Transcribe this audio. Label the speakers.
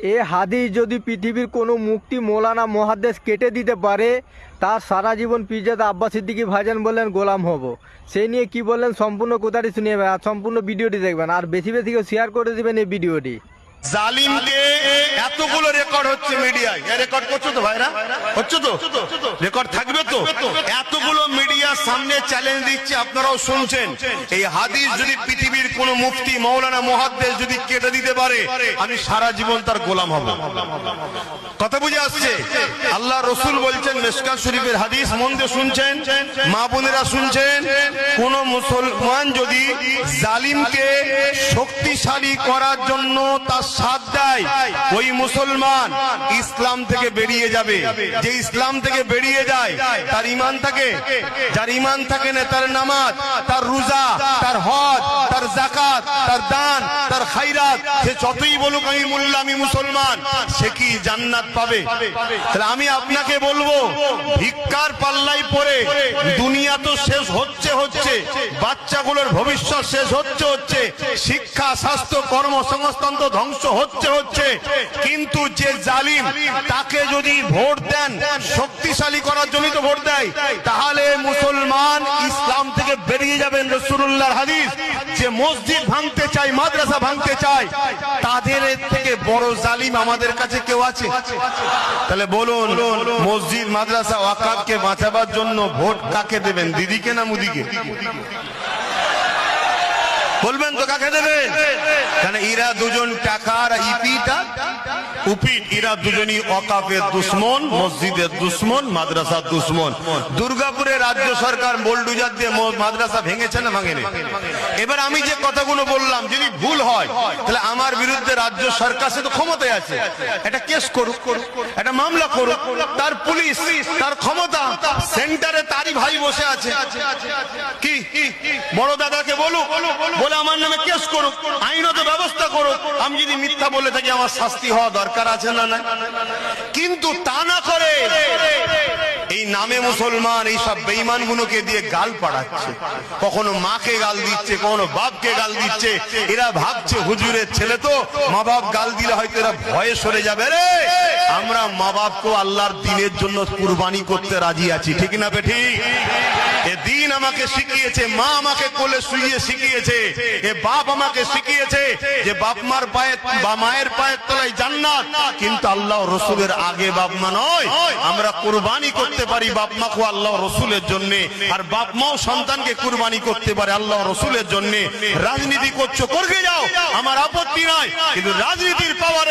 Speaker 1: এ হাদিস যদি পৃথিবীর কোনো মুক্তি মৌলানা মুহাদ্দিস কেটে দিতে পারে, তার সারা জীবন পীরজাদা আব্বাস সিদ্দিকী ভাইজান বললেন গোলাম হব। সেই নিয়ে কি বললেন সম্পূর্ণ কথাটি শুনিয়ে আর সম্পূর্ণ ভিডিওটি দেখবেন, আর বেশি বেশি কেউ শেয়ার করে দিবেন এই ভিডিওটি।
Speaker 2: জালিমকে এতগুলো রেকর্ড হচ্ছে মিডিয়ায়, রেকর্ড করছো তো ভাইরা? হচ্ছে তো? রেকর্ড থাকবে তো? এতগুলো মিডিয়ার সামনে চ্যালেঞ্জ দিচ্ছে, আপনারাও শুনছেন। এই হাদিস যদি পৃথিবীর কোন মুফতি মৌলানা মুহাদ্দিস যদি কেটে দিতে পারে, আমি সারা জীবন তার গোলাম হব। কথা বুঝে আসছে? আল্লাহ রসুল বলছেন, মিশকাত শরীফের হাদিস, মন দিয়ে শুনছেন, মা বোনেরা শুনছেন, কোন মুসলমান যদি জালিমকে শক্তিশালী করার জন্য তার সাথ দেয়, ওই মুসলমান ইসলাম থেকে বেরিয়ে যাবে। যে ইসলাম থেকে বেরিয়ে যায় তার ঈমান থাকে, যার ঈমান থাকে না, তার নামাজ, তার রোজা, তার হজ, তার যাকাত, তার দান, তার খায়রাত, সে যতই বলুক আমি মোল্লা, আমি মুসলমান, সে কি জান্নাত পাবে? তাহলে আমি আপনাকে বলবো, ভিক্ষার পাল্লাই পড়ে দুনিয়া তো শেষ হচ্ছে, বাচ্চাগুলোর ভবিষ্যৎ শেষ হচ্ছে, শিক্ষা, স্বাস্থ্য, কর্মসংস্থান তো ধ্বংস হচ্ছে, কিন্তু যে জালিম, তাকে যদি ভোট দেন শক্তিশালী করার জন্য তো ভোট দেয়, তাহলে মুসলমান ইসলাম থেকে বেরিয়ে যাবেন। রাসূলুল্লাহর হাদিস, যে মসজিদ ভাঙতে চায়, মাদ্রাসা ভাঙতে চায়, তাদের থেকে বড় জালিম আমাদের কাছে কেউ আছে? তাহলে বলুন, মসজিদ, মাদ্রাসা, ওয়াকাফকে বাঁচাবার জন্য ভোট কাকে দেবেন? দিদিকে না মুদিকে? বলবেন তো কাকে দেবেন? কারণ এরা দুজন টাকার উপিট, এরা দুজনই ওয়াকাফের দুশমন, মসজিদের দুশমন, মাদ্রাসার দুশমন। দুর্গাপুরে রাজ্য সরকার বোলডুজার দিয়ে মাদ্রাসা ভেঙেছে না ভাঙেনি? এবার আমি যে কথাগুলো বললাম যদি ভুল হয়, তাহলে আমার বিরুদ্ধে রাজ্য সরকার, সে তো ক্ষমতায় আছে, একটা কেস করুক, একটা মামলা করুক, তার পুলিশ, তার ক্ষমতা, সেন্টারে তারই ভাই বসে আছে, কি বড় দাদাকে বলুক, বলে আমার নামে কেস করুক, আইনত ব্যবস্থা করুক। আমি যদি মিথ্যা বলে থাকি, আমার শাস্তি হওয়া দরকার আছে না? কিন্তু তা না করে এই নামে মুসলমান এইসব বেঈমান গুলোকে দিয়ে গাল পাড়াচ্ছে, কখনো মাকে গাল দিচ্ছে, কখনো বাপকে গাল দিচ্ছে। এরা ভাবছে হুজুরের ছেলে তো, মা বাপ গাল দিলে হয়তো এরা ভয়ে সরে যাবে। রে, আমরা মা বাপকে আল্লাহর দ্বীনের জন্য কুরবানি করতে রাজি আছি, ঠিক না বেঠিক? এ দিন আমাকে শিখিয়েছে, মা আমাকে কোলে শুইয়ে শিখিয়েছে, এ বাপ আমাকে শিখিয়েছে যে বাপ মার পায়ে বা মায়ের পায়ের তলায় জান্নাত, কিন্তু আল্লাহ রসুলের আগে বাপ মা নয়। আমরা কুরবানি করতে পারি বাপ মাকে আল্লাহ রসুলের জন্য, আর বাপ মাও সন্তানকে কুরবানি করতে পারে আল্লাহ রসুলের জন্য। রাজনীতি করছো, করবে যাও, আমার আপত্তি নাই, কিন্তু রাজনীতির পাওয়ারে